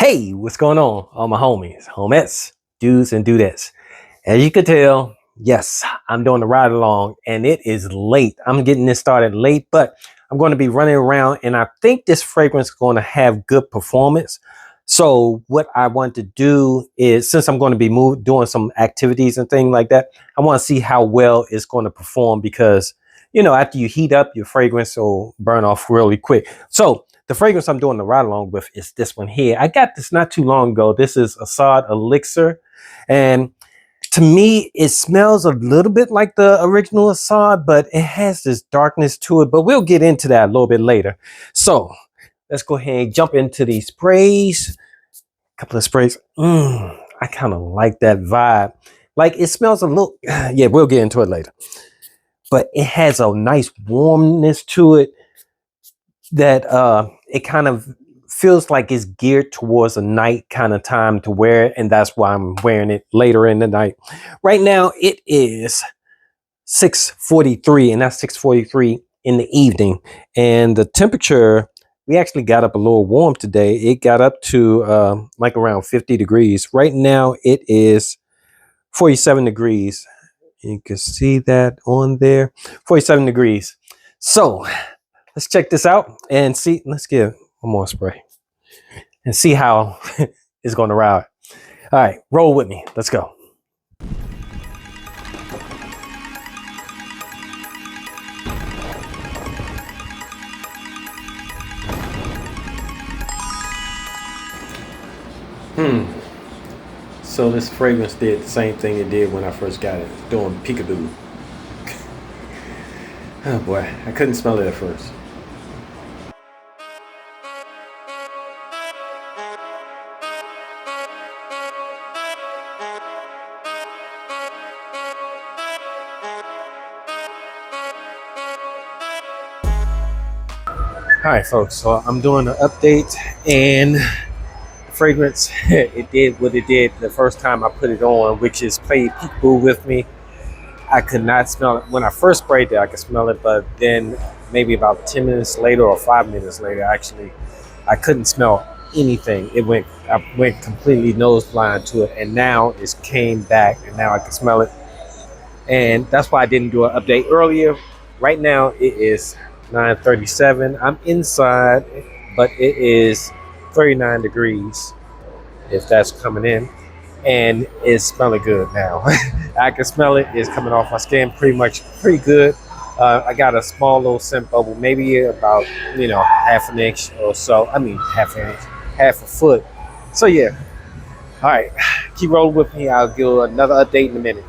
Hey, what's going on? All my homies, homettes, dudes, and dudettes. As you could tell, yes, I'm doing the ride along and it is late. I'm getting this started late, but I'm going to be running around and I think this fragrance is going to have good performance. So what I want to do is, since I'm going to be doing some activities and things like that, I want to see how well it's going to perform because, after you heat up, your fragrance will burn off really quick. So the fragrance I'm doing the ride along with is this one here. I got this not too long ago. This is Asad Elixir. And to me, it smells a little bit like the original Assad, but it has this darkness to it. But we'll get into that a little bit later. So let's go ahead and jump into these sprays. A couple of sprays. I kind of like that vibe. Like it smells a little, yeah, we'll get into it later. But it has a nice warmness to it that it kind of feels like it's geared towards a night kind of time to wear it, and that's why I'm wearing it later in the night. Right now it is 6:43, and that's 6:43 in the evening, and the temperature, we actually got up a little warm today. It got up to like around 50 degrees. Right now it is 47 degrees. You can see that on there, 47 degrees. So let's check this out and see. Let's give one more spray and see how it's going to ride. All right, roll with me. Let's go. So this fragrance did the same thing it did when I first got it, doing peekaboo. Oh boy, I couldn't smell it at first. All right, folks, so I'm doing an update, and fragrance, it did what it did the first time I put it on, which is play peekaboo with me. I could not smell it. When I first sprayed it, I could smell it, but then maybe about 10 minutes later or 5 minutes later, actually, I couldn't smell anything. I went completely nose blind to it, and now it's came back, and now I can smell it. And that's why I didn't do an update earlier. Right now, it is 9:37. I'm inside, but it is 39 degrees, if that's coming in, and it's smelling good now. I can smell it. It's coming off my skin pretty good. I got a small little scent bubble, maybe about half an inch or so. I mean half an inch, half a foot. So yeah. All right, keep rolling with me. I'll give another update in a minute.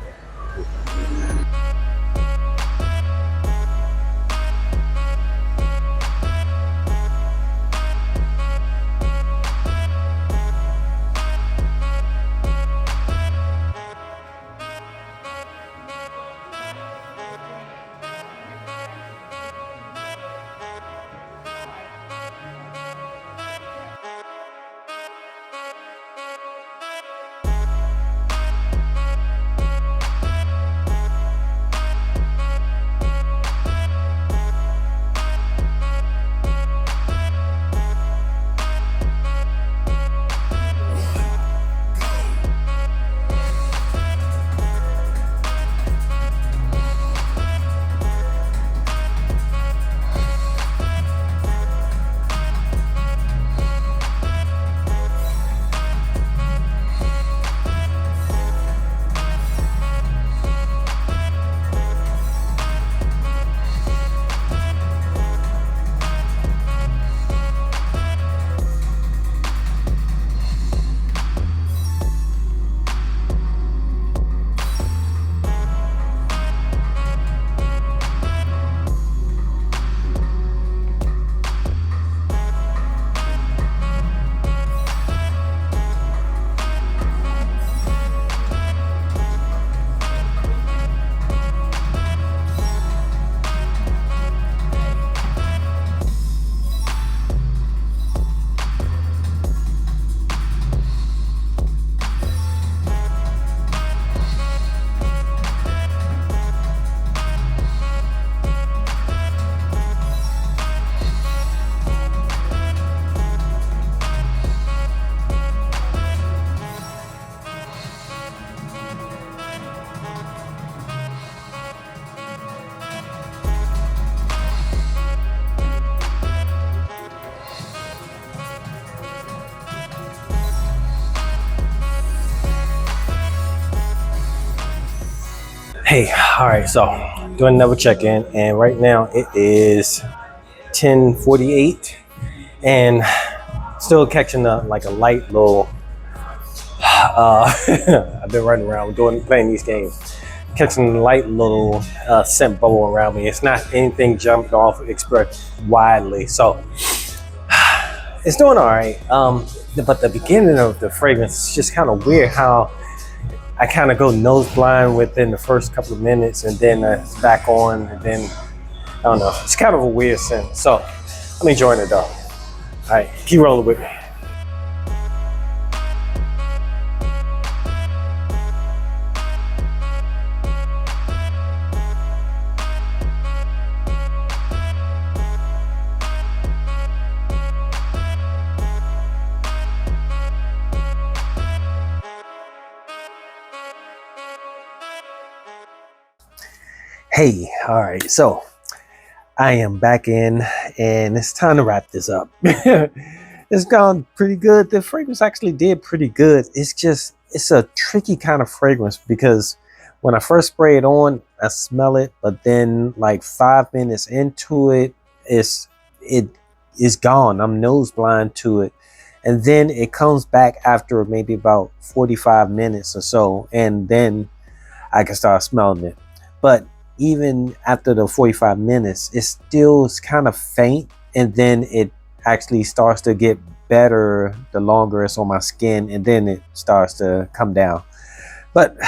Hey, all right, so doing another check-in, and right now it is 10:48, and still catching like a light little. I've been running around playing these games, catching a light little scent bubble around me. It's not anything jumped off expressed widely, so it's doing all right. But the beginning of the fragrance is just kind of weird. How I kind of go nose blind within the first couple of minutes, and then it's back on, and then I don't know. It's kind of a weird scent. So I'm enjoying it though. All right, keep rolling with me. Hey, all right, so I am back in, and it's time to wrap this up. It's gone pretty good. The fragrance actually did pretty good. It's a tricky kind of fragrance because when I first spray it on, I smell it, but then like 5 minutes into it, it is gone. I'm nose blind to it. And then it comes back after maybe about 45 minutes or so, and then I can start smelling it. But even after the 45 minutes, it still is kind of faint, and then it actually starts to get better the longer it's on my skin, and then it starts to come down. But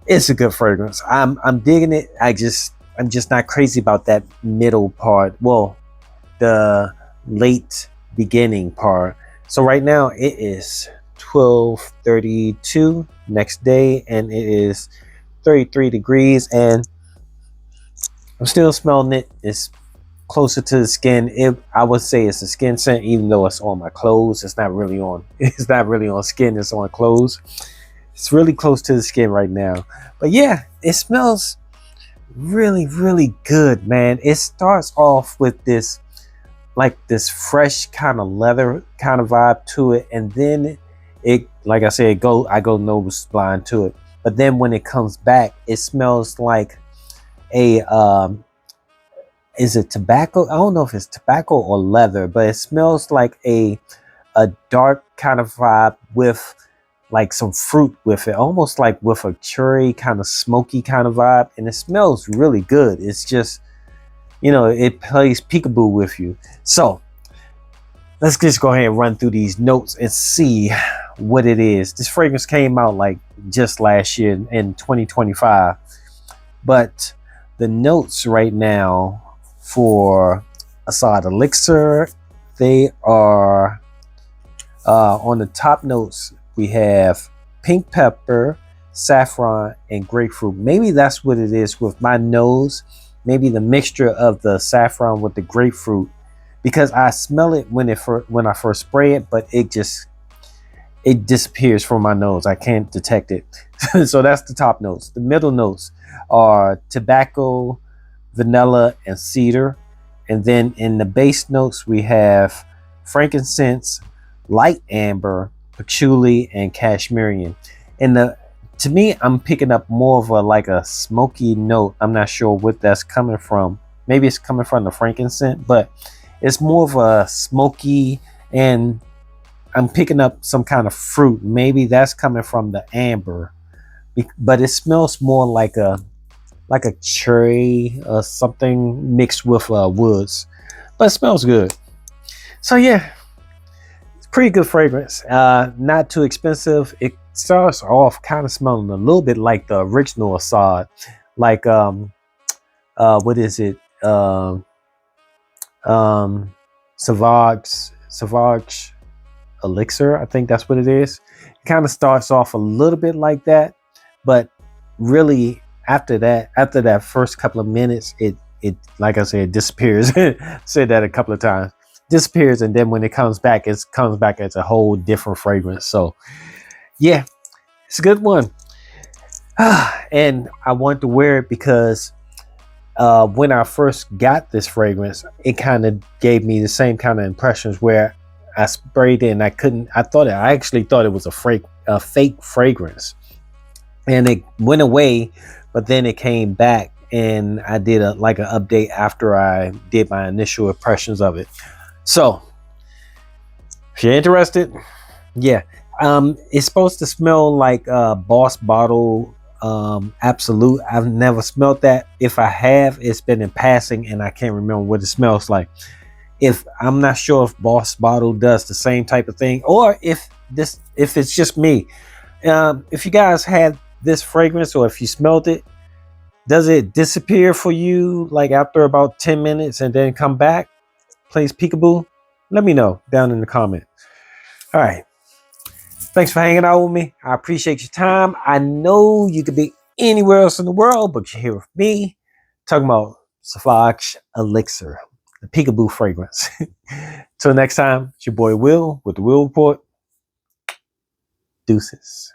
it's a good fragrance. I'm digging it. I'm just not crazy about that middle part. Well, the late beginning part. So right now it is 12:32 next day, and it is 33 degrees, and I'm still smelling it. It's closer to the skin. I would say it's a skin scent, even though it's on my clothes. It's not really on skin, it's on clothes. It's really close to the skin right now. But yeah, it smells really, really good, man. It starts off with this fresh kind of leather kind of vibe to it, and then it, like I said, I go nose blind to it. But then when it comes back, it smells like a, is it tobacco? I don't know if it's tobacco or leather, but it smells like a dark kind of vibe with like some fruit with it, almost like with a cherry kind of smoky kind of vibe. And it smells really good. It's just, it plays peekaboo with you. So let's just go ahead and run through these notes and see what it is. This fragrance came out like just last year in 2025, but the notes right now for Asad Elixir, they are on the top notes. We have pink pepper, saffron, and grapefruit. Maybe that's what it is with my nose. Maybe the mixture of the saffron with the grapefruit, because I smell it when I first spray it, but it disappears from my nose. I can't detect it. So that's the top notes. The middle notes are tobacco, vanilla, and cedar. And then in the base notes, we have frankincense, light amber, patchouli, and cashmere. And to me, I'm picking up more of a smoky note. I'm not sure what that's coming from. Maybe it's coming from the frankincense, but it's more of a smoky, and I'm picking up some kind of fruit. Maybe that's coming from the amber, but it smells more like a cherry or something mixed with woods, but it smells good. So yeah, it's pretty good fragrance. Not too expensive. It starts off kind of smelling a little bit like the original Assad, like what is it? Savage Elixir, I think that's what it is. It kind of starts off a little bit like that, but really after that first couple of minutes, it like I said, disappears. Said that a couple of times. Disappears, and then when it comes back, as a whole different fragrance. So yeah, it's a good one. And I wanted to wear it because when I first got this fragrance, it kind of gave me the same kind of impressions where I sprayed it and I actually thought it was a fake fragrance. and it went away, but then it came back, and I did an update after I did my initial impressions of it. So if you're interested, yeah, it's supposed to smell like Boss Bottle Absolute. I've never smelled that. If I have, it's been in passing, and I can't remember what it smells like. If I'm not sure if Boss Bottle does the same type of thing, or if it's just me. If you guys had this fragrance, or if you smelled it, does it disappear for you like after about 10 minutes and then come back? Plays peekaboo? Let me know down in the comment. All right. Thanks for hanging out with me. I appreciate your time. I know you could be anywhere else in the world, but you're here with me talking about Asad Elixir, the peekaboo fragrance. Till next time, it's your boy Will with the Will Report. Deuces.